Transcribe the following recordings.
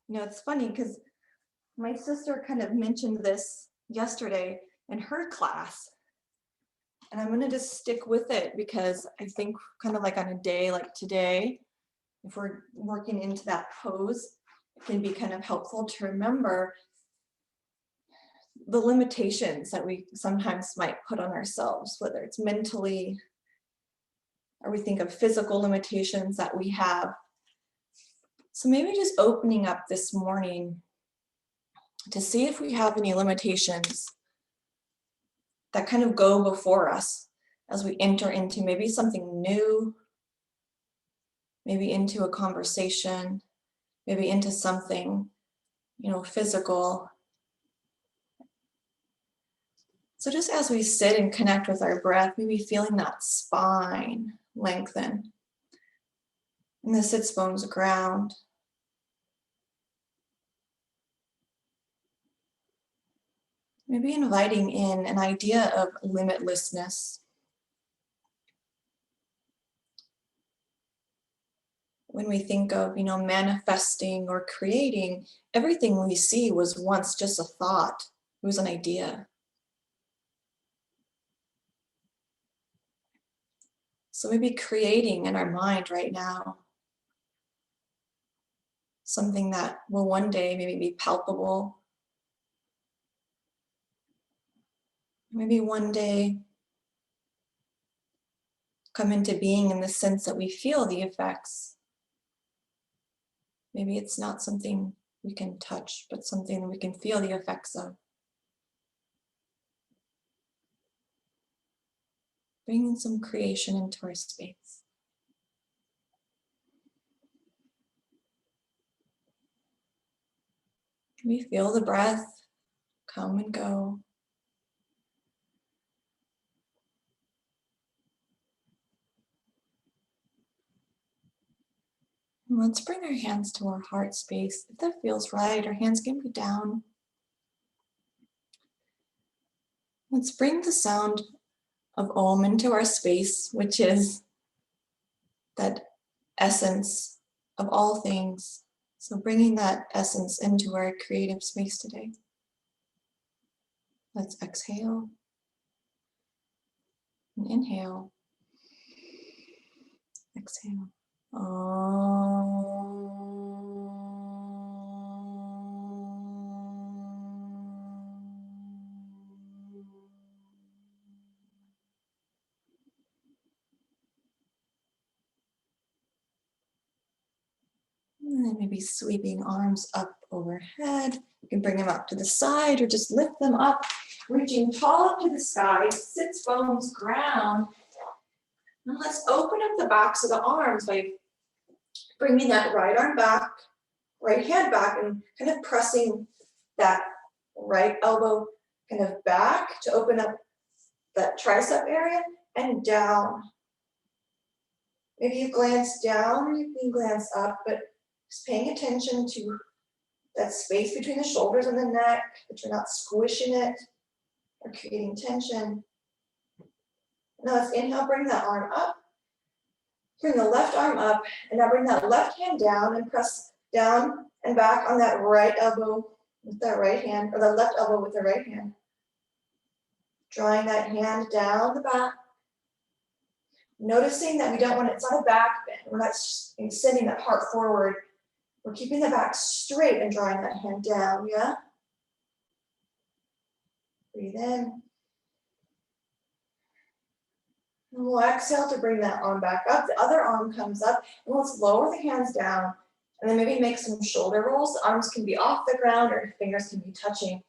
It's funny because my sister kind of mentioned this yesterday in her class, and I'm going to just stick with it because I think kind of like on a day like today, if we're working into that pose, it can be kind of helpful to remember the limitations that we sometimes might put on ourselves, whether it's mentally or we think of physical limitations that we have. So maybe just opening up this morning to see if we have any limitations that kind of go before us as we enter into maybe something new, maybe into a conversation, maybe into something, physical. So just as we sit and connect with our breath, maybe feeling that spine lengthen and the sits bones ground. Maybe inviting in an idea of limitlessness. When we think of, manifesting or creating, everything we see was once just a thought. It was an idea. So maybe creating in our mind right now something that will one day maybe be palpable. Maybe one day come into being in the sense that we feel the effects. Maybe it's not something we can touch, but something that we can feel the effects of. Bringing some creation into our space. We feel the breath come and go. And let's bring our hands to our heart space. If that feels right, our hands can be down. Let's bring the sound of Om into our space, which is that essence of all things. So bringing that essence into our creative space today. Let's exhale and inhale. Exhale. And then maybe sweeping arms up overhead. You can bring them up to the side or just lift them up, reaching tall up to the sky, sits bones ground. Now let's open up the backs of the arms by bringing that right arm back, right hand back, and kind of pressing that right elbow kind of back to open up that tricep area and down. Maybe you glance down or you can glance up, but just paying attention to that space between the shoulders and the neck, that you're not squishing it or creating tension. Now let's inhale, bring that arm up. Bring the left arm up, and now bring that left hand down and press down and back on that right elbow with that right hand, or the left elbow with the right hand. Drawing that hand down the back. Noticing that we don't want it, it's not a back bend. We're not sending that heart forward. We're keeping the back straight and drawing that hand down, yeah? Breathe in. And we'll exhale to bring that arm back up. The other arm comes up, and let's lower the hands down, and then maybe make some shoulder rolls. The arms can be off the ground, or fingers can be touching.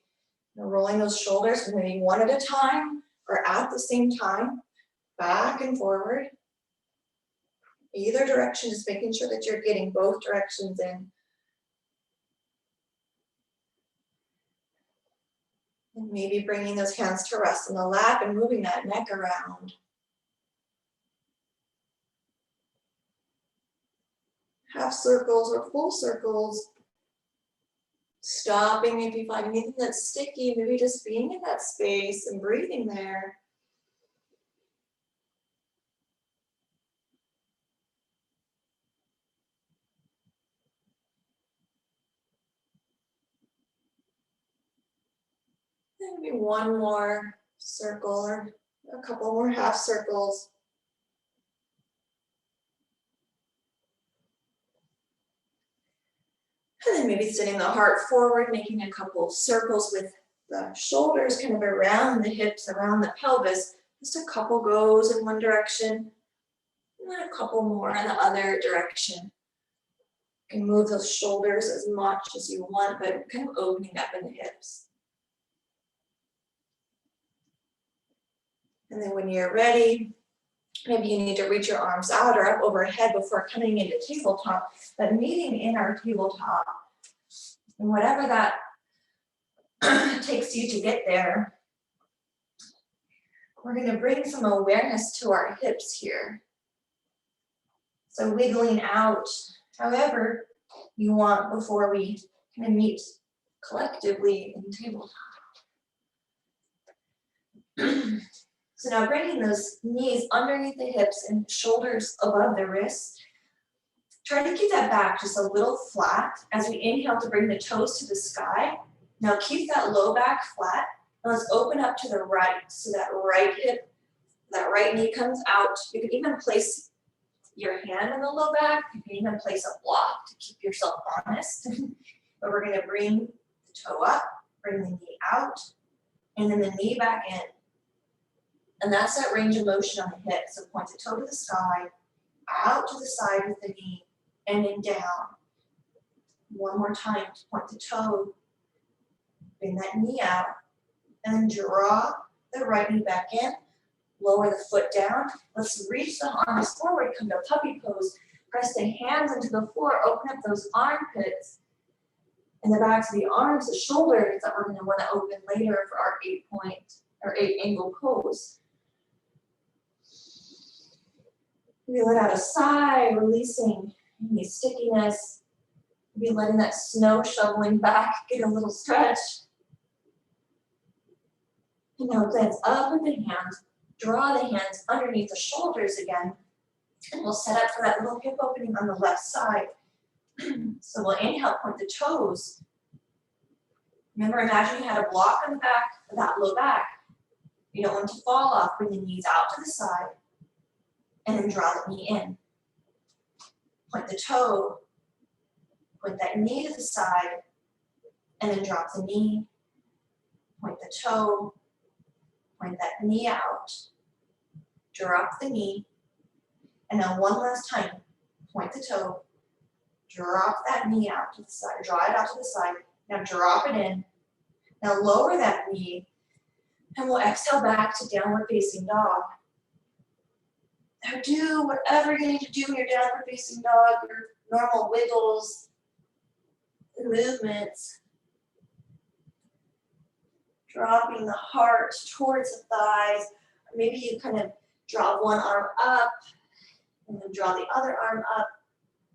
And rolling those shoulders, maybe one at a time, or at the same time, back and forward. Either direction, just making sure that you're getting both directions in. And maybe bringing those hands to rest in the lap and moving that neck around. Half circles or full circles. Stopping if you find anything that's sticky, maybe just being in that space and breathing there. Maybe one more circle or a couple more half circles. And then maybe sending the heart forward, making a couple of circles with the shoulders kind of around the hips, around the pelvis. Just a couple goes in one direction, and then a couple more in the other direction. You can move those shoulders as much as you want, but kind of opening up in the hips. And then when you're ready, maybe you need to reach your arms out or up overhead before coming into tabletop, but meeting in our tabletop. And whatever that takes you to get there, we're going to bring some awareness to our hips here. So wiggling out however you want before we kind of meet collectively in tabletop. So now bringing those knees underneath the hips and shoulders above the wrists. Try to keep that back just a little flat as we inhale to bring the toes to the sky. Now keep that low back flat. And let's open up to the right. So that right hip, that right knee comes out. You can even place your hand in the low back. You can even place a block to keep yourself honest. But we're going to bring the toe up, bring the knee out, and then the knee back in. And that's that range of motion on the hip. So point the toe to the sky, out to the side with the knee, and then down. One more time, point the toe, bring that knee out, and then draw the right knee back in, lower the foot down. Let's reach the arms forward, come to puppy pose, press the hands into the floor, open up those armpits, and the backs of the arms, the shoulders that we're going to want to open later for our 8-point or 8-angle pose. We let out a sigh, releasing any stickiness. Maybe letting that snow shoveling back get a little stretch. And now glance up with the hands. Draw the hands underneath the shoulders again. And we'll set up for that little hip opening on the left side. So we'll inhale, point the toes. Remember, imagine you had a block on the back of that low back. You don't want it to fall off. Bring the knees out to the side. And then draw the knee in. Point the toe. Point that knee to the side. And then drop the knee. Point the toe. Point that knee out. Drop the knee. And now one last time. Point the toe. Drop that knee out to the side. Draw it out to the side. Now drop it in. Now lower that knee. And we'll exhale back to downward facing dog. Now do whatever you need to do in your downward facing dog, your normal wiggles and movements. Dropping the heart towards the thighs. Or maybe you kind of draw one arm up and then draw the other arm up,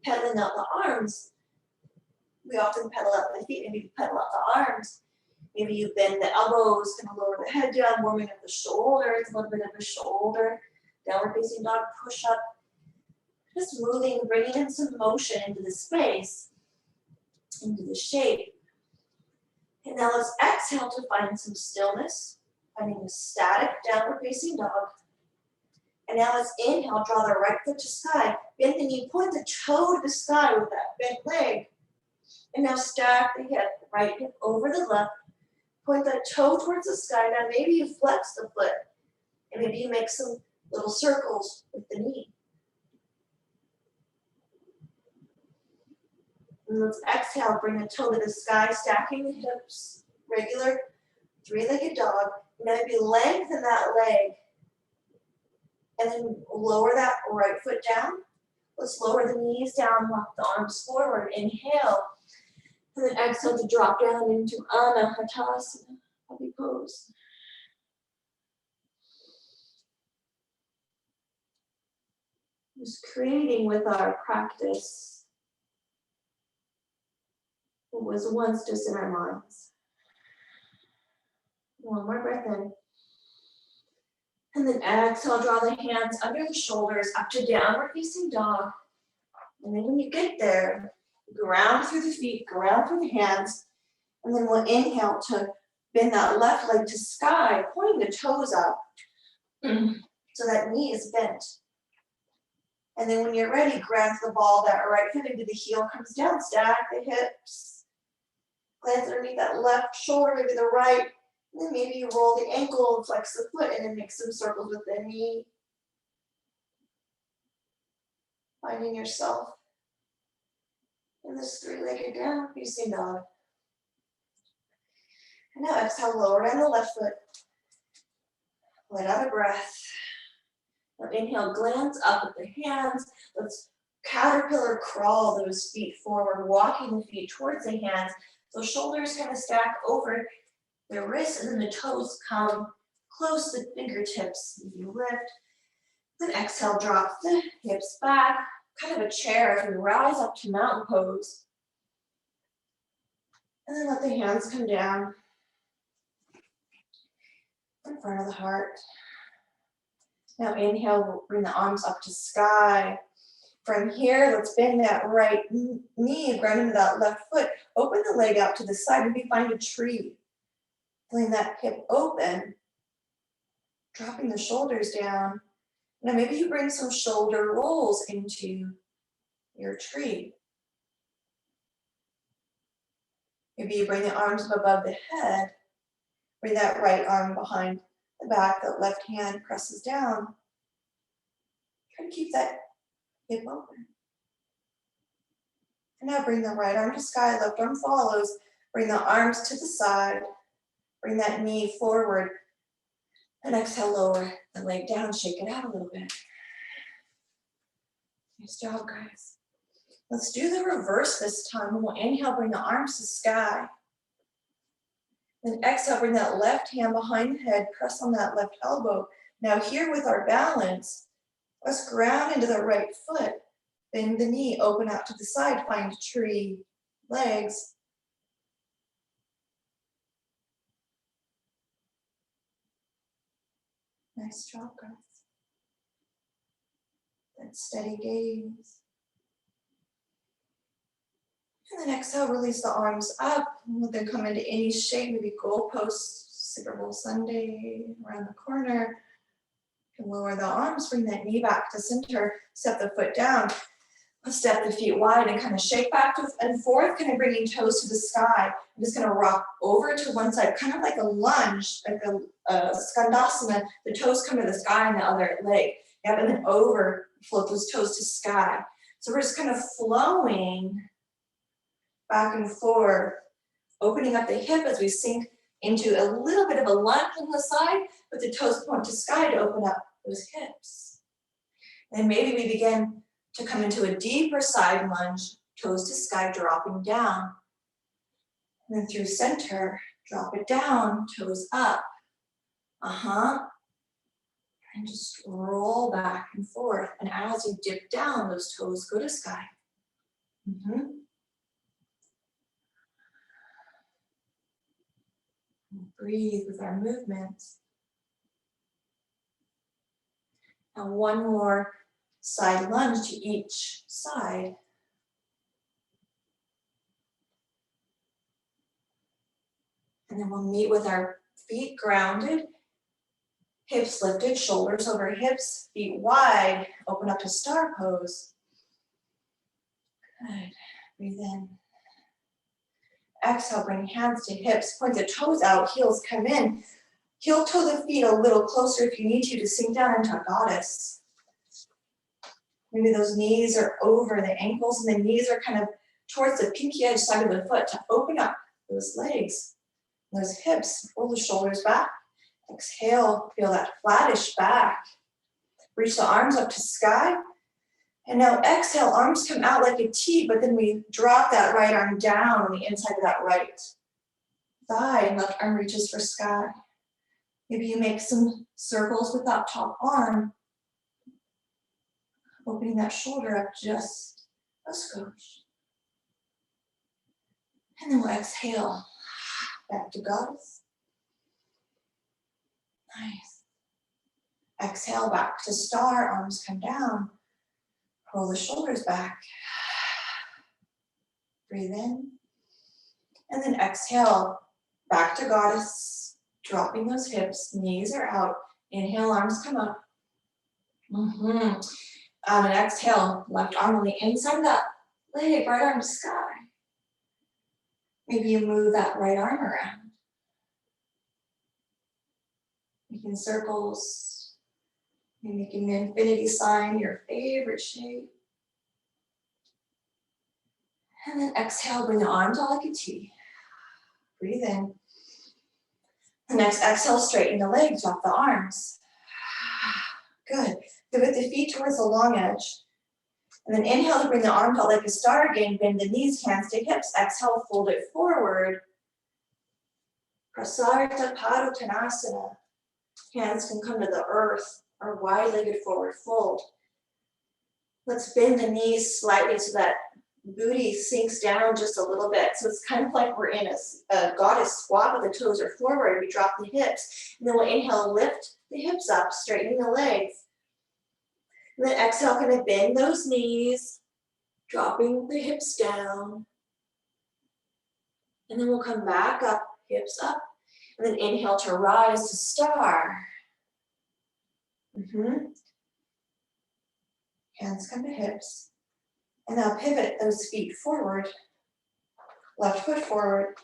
pedaling out the arms. We often pedal out the feet, maybe you pedal out the arms. Maybe you bend the elbows, kind of lower the head down, warming up the shoulders, a little bit of a shoulder. Downward facing dog, push up. Just moving, bringing in some motion into the space, into the shape. And now let's exhale to find some stillness, finding a static downward facing dog. And now let's inhale, draw the right foot to sky. Bend the knee, point the toe to the sky with that bent leg. And now stack the hip, right hip over the left. Point that toe towards the sky. Now maybe you flex the foot. And maybe you make some little circles with the knee. And let's exhale, bring the toe to the sky, stacking the hips, regular 3-legged dog. Now maybe lengthen that leg. And then lower that right foot down. Let's lower the knees down, walk the arms forward, inhale. And then exhale to drop down into Anahatasana, puppy pose. Just creating with our practice what was once just in our minds. One more breath in. And then exhale, draw the hands under the shoulders up to downward facing dog. And then when you get there, ground through the feet, ground through the hands. And then we'll inhale to Bend that left leg to sky, pointing the toes up. So that knee is bent. And then when you're ready, grab the ball, that right hip into the heel, comes down, stack the hips. Glance underneath that left shoulder, maybe the right. And then maybe you roll the ankle and flex the foot and then make some circles with the knee. Finding yourself in this three-legged down facing dog. And now exhale, lower down the left foot. Let out a breath. Now inhale, glance up with the hands. Let's caterpillar crawl those feet forward, walking the feet towards the hands. So shoulders kind of stack over the wrists and then the toes come close to the fingertips. You lift. Then exhale, drop the hips back. Kind of a chair as we rise up to mountain pose. And then let the hands come down in front of the heart. Now inhale, bring the arms up to sky. From here, let's bend that right knee, ground into that left foot. Open the leg out to the side, maybe find a tree. Feeling that hip open. Dropping the shoulders down. Now maybe you bring some shoulder rolls into your tree. Maybe you bring the arms up above the head. Bring that right arm behind the back, that left hand presses down. Try to keep that hip open. And now bring the right arm to sky, left arm follows. Bring the arms to the side. Bring that knee forward. And exhale, lower the leg down, shake it out a little bit. Nice job, guys. Let's do the reverse this time. We'll inhale, bring the arms to sky. Then exhale, bring that left hand behind the head, press on that left elbow. Now here with our balance, let's ground into the right foot. Bend the knee, open out to the side, find tree, legs. Nice job, guys. That steady gaze. And then exhale, release the arms up. We'll then come into any shape, maybe goalpost, Super Bowl Sunday, around the corner. You can lower the arms, bring that knee back to center, step the foot down. Let's step the feet wide and kind of shake back and forth, kind of bringing toes to the sky. I'm just going to rock over to one side, kind of like a lunge, like a skandasana. The toes come to the sky and the other leg. Yep, and then over, float those toes to sky. So we're just kind of flowing back and forth, opening up the hip as we sink into a little bit of a lunge on the side, but the toes point to sky to open up those hips. And maybe we begin to come into a deeper side lunge, toes to sky, dropping down. And then through center, drop it down, toes up. And just roll back and forth. And as you dip down, those toes go to sky. Breathe with our movements. Now one more side lunge to each side. And then we'll meet with our feet grounded, hips lifted, shoulders over hips, feet wide, open up to star pose. Good, breathe in. Exhale, bring hands to hips, point the toes out, heels come in. Heel toe the feet a little closer if you need to sink down into a goddess. Maybe those knees are over the ankles and the knees are kind of towards the pinky edge side of the foot to open up those legs, those hips. Roll the shoulders back. Exhale, feel that flattish back. Reach the arms up to sky. And now exhale, arms come out like a T, but then we drop that right arm down on the inside of that right thigh and left arm reaches for sky. Maybe you make some circles with that top arm, opening that shoulder up just a skosh. And then we'll exhale, back to goddess. Nice. Exhale, back to star, arms come down. Roll the shoulders back. Breathe in. And then exhale, Back to goddess, dropping those hips, knees are out. Inhale, arms come up. On an exhale, left arm on the inside of that leg, right arm to sky. Maybe you move that right arm around. Making circles. Maybe making the infinity sign, your favorite shape. And then exhale, bring the arms all like a T. Breathe in. The next exhale, straighten the legs, drop the arms. Good. Pivot the feet towards the long edge. And then inhale to bring the arms out like a star again. Bend the knees, hands to hips. Exhale, fold it forward. Prasarita Padottanasana. Hands can come to the earth or wide-legged forward fold. Let's bend the knees slightly so that booty sinks down just a little bit. So it's kind of like we're in a goddess squat, but the toes are forward. We drop the hips. And then we'll inhale, lift the hips up, straightening the legs. And then exhale, kind of bend those knees, dropping the hips down. And then we'll come back up, hips up. And then inhale to rise to star. Hands come to hips. And now pivot those feet forward. Left foot forward.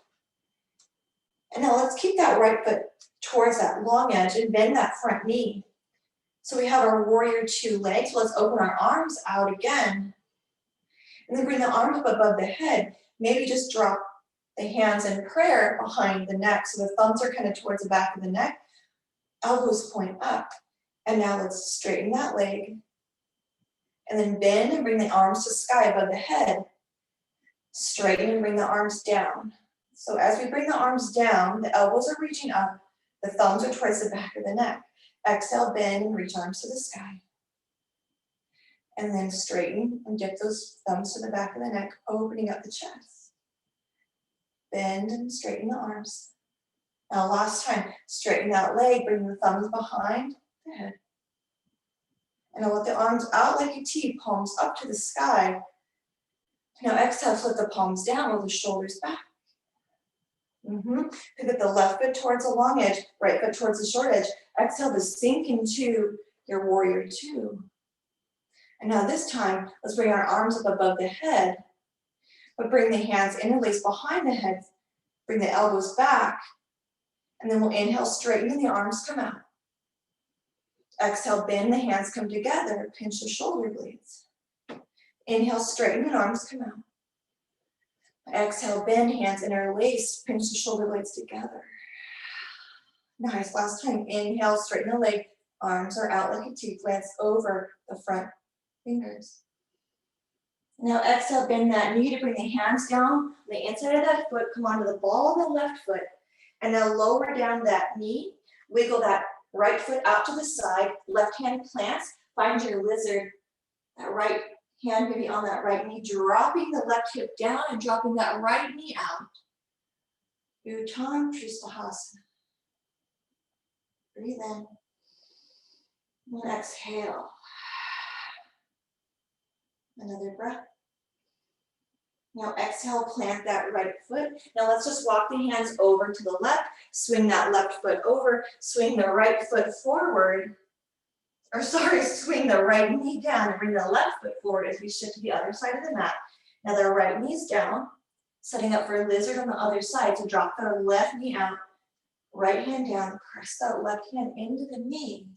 And now let's keep that right foot towards that long edge and bend that front knee. So we have our warrior two legs. Let's open our arms out again. And then bring the arms up above the head. Maybe just drop the hands in prayer behind the neck. So the thumbs are kind of towards the back of the neck. Elbows point up. And now let's straighten that leg. And then bend and bring the arms to sky above the head. Straighten and bring the arms down. So as we bring the arms down, the elbows are reaching up. The thumbs are towards the back of the neck. Exhale, bend and reach arms to the sky. And then straighten and dip those thumbs to the back of the neck, opening up the chest. Bend and straighten the arms. Now last time, straighten that leg, bring the thumbs behind the head. And I'll let the arms out like a T, palms up to the sky. Now exhale, flip the palms down, roll the shoulders back. Pivot the left foot towards the long edge, right foot towards the short edge. Exhale to sink into your warrior two. And now this time, let's bring our arms up above the head, but bring the hands interlaced behind the head. Bring the elbows back, and then we'll inhale, straighten, and the arms come out. Exhale, bend, the hands come together, pinch the shoulder blades. Inhale, straighten, and arms come out. Exhale, bend, hands interlace, pinch the shoulder blades together. Nice, last time, inhale, straighten the leg, arms are out like a T, glance over the front fingers. Now exhale, bend that knee to bring the hands down on the inside of that foot, come onto the ball of the left foot, and now lower down that knee, wiggle that right foot out to the side, left hand plants, find your lizard, that right hand maybe on that right knee, dropping the left hip down and dropping that right knee out. Uttan Tristahasana. Breathe in. And exhale. Another breath. Now exhale, plant that right foot. Now let's just walk the hands over to the left, swing that left foot over, swing the right foot forward. Swing the right knee down and bring the left foot forward as we shift to the other side of the mat. Now the right knee's down, setting up for a lizard on the other side. So drop the left knee out, right hand down, press that left hand into the knee.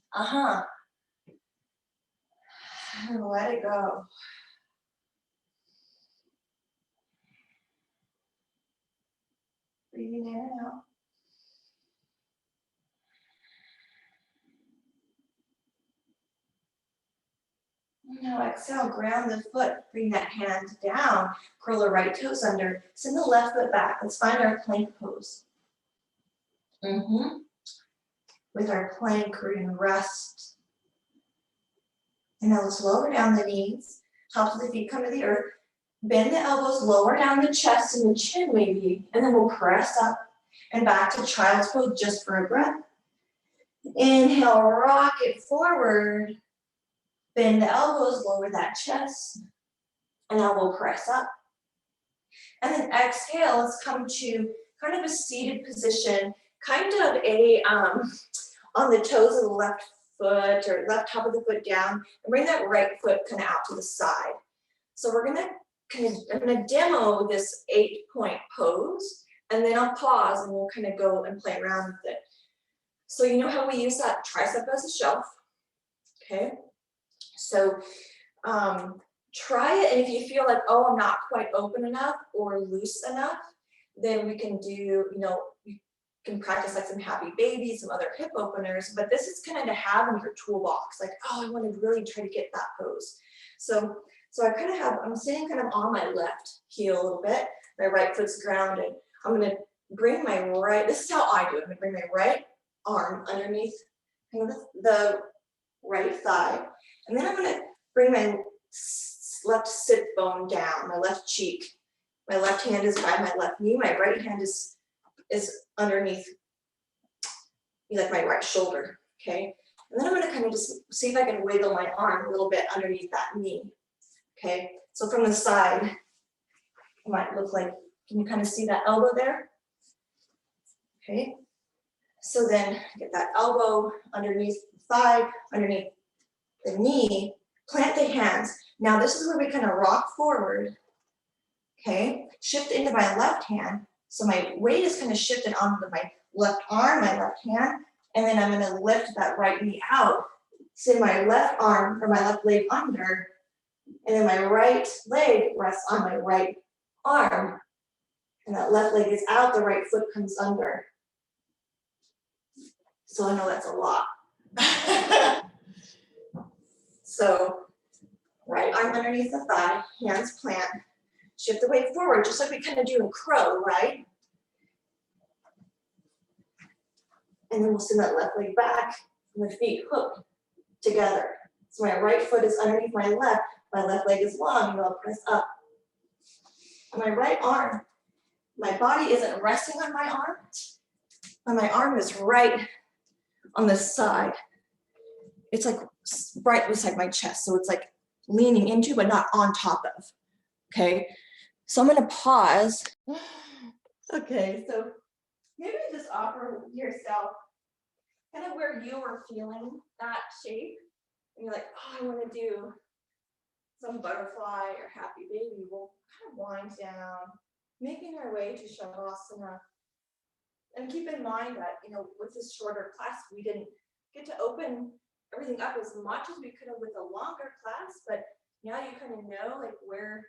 And let it go. Breathing in and out. Now exhale, ground the foot, bring that hand down, curl the right toes under, send the left foot back. Let's find our plank pose. With our plank, we're gonna rest. And now let's lower down the knees, tops of the feet come to the earth, bend the elbows, lower down the chest and the chin maybe, and then we'll press up and back to child's pose just for a breath. Inhale, rock it forward. Bend the elbows, lower that chest, and now we'll press up. And then exhale, let's come to kind of a seated position, kind of a, on the toes of the left foot or left top of the foot down, and bring that right foot kind of out to the side. So we're gonna I'm gonna demo this 8-point pose, and then I'll pause and we'll kind of go and play around with it. So you know how we use that tricep as a shelf, okay? So try it, and if you feel like, oh, I'm not quite open enough or loose enough, then we can do, you can practice like some happy baby, some other hip openers, but this is kind of to have in your toolbox, like, oh, I want to really try to get that pose. So I'm sitting kind of on my left heel a little bit, my right foot's grounded. I'm gonna bring my right, this is how I do it, I'm gonna bring my right arm underneath kind of the right thigh, and then I'm gonna bring my left sit bone down, my left cheek. My left hand is by my left knee, my right hand is underneath like my right shoulder, okay? And then I'm gonna kind of just see if I can wiggle my arm a little bit underneath that knee, okay? So from the side, it might look like, can you kind of see that elbow there? Okay, so then get that elbow underneath the thigh, underneath the knee, plant the hands. Now this is where we kind of rock forward, okay? Shift into my left hand. So my weight is kind of shifted onto my left arm, my left hand, and then I'm gonna lift that right knee out. Send my left arm or my left leg under, and then my right leg rests on my right arm. And that left leg is out, the right foot comes under. So I know that's a lot. So right arm underneath the thigh, hands plant, shift the weight forward, just like we kind of do in crow, right? And then we'll send that left leg back, and the feet hook together. So my right foot is underneath my left leg is long, and I'll press up. And my right arm, my body isn't resting on my arm, but my arm is right on the side. It's like right beside my chest, so it's like leaning into, but not on top of, okay? So I'm gonna pause. Okay, so maybe just offer yourself kind of where you were feeling that shape, and you're like, oh, I wanna do some butterfly or happy baby. We'll kind of wind down, making our way to Shavasana. And keep in mind that, with this shorter class, we didn't get to open everything up as much as we could have with a longer class, but now you kind of know like where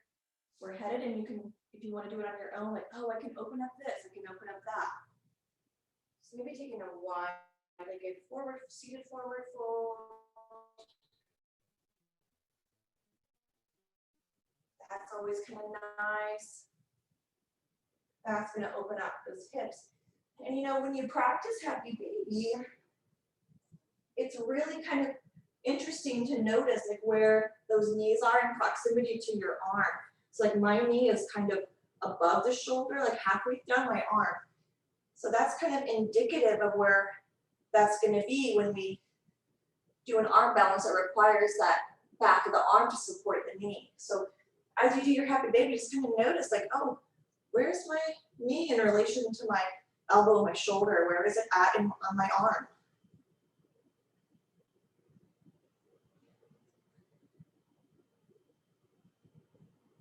we're headed, and you can, if you want to do it on your own, like, oh, I can open up this, I can open up that. So maybe taking a wide-legged forward, seated forward fold. That's always kind of nice. That's going to open up those hips. And when you practice happy baby, it's really kind of interesting to notice like where those knees are in proximity to your arm. So like my knee is kind of above the shoulder, like halfway down my arm. So that's kind of indicative of where that's going to be when we do an arm balance that requires that back of the arm to support the knee. So as you do your happy baby, just kind of notice like, oh, where's my knee in relation to my elbow, my shoulder? Where is it at on my arm?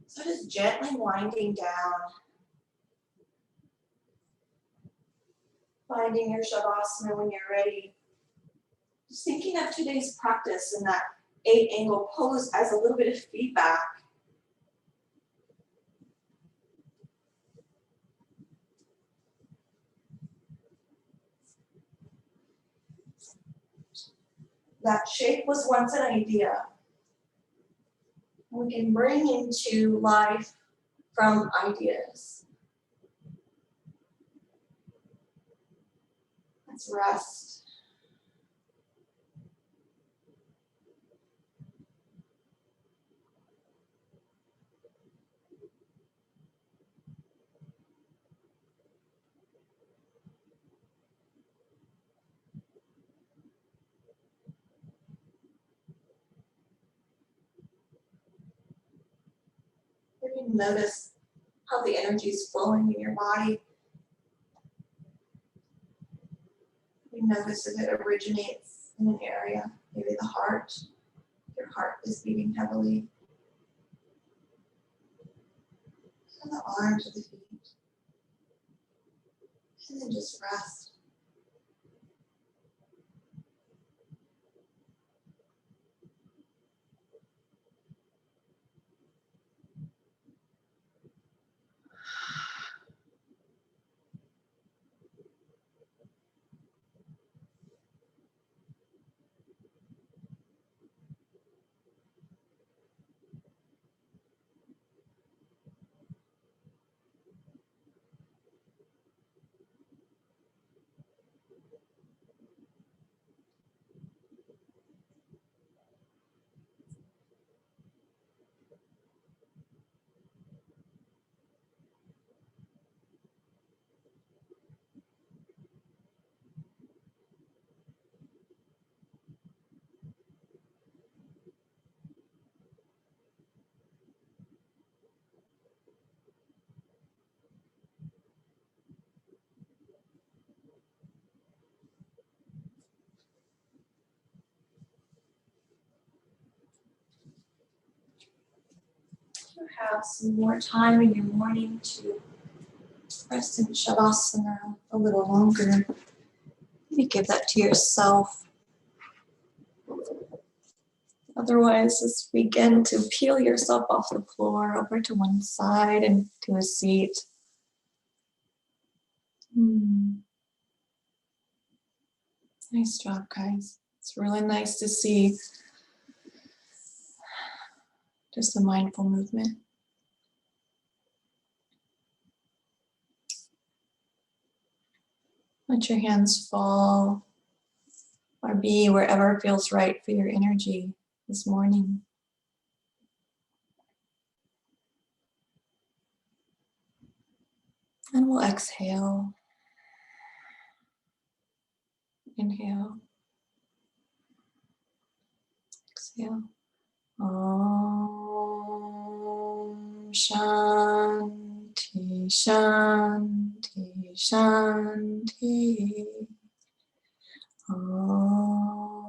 So just gently winding down, finding your Shavasana when you're ready. Just thinking of today's practice and that 8-angle pose as a little bit of feedback. That shape was once an idea. We can bring into life from ideas. Let's rest. You can notice how the energy is flowing in your body. You notice if it originates in an area, maybe the heart. Your heart is beating heavily. And the arms or the feet. And then just rest. You have some more time in your morning to rest in Shavasana a little longer. Maybe give that to yourself. Otherwise, just begin to peel yourself off the floor over to one side and to a seat. Nice job, guys. It's really nice to see just a mindful movement. Let your hands fall or be wherever feels right for your energy this morning. And we'll exhale. Inhale. Exhale. Om Shanti Shanti Shanti. Om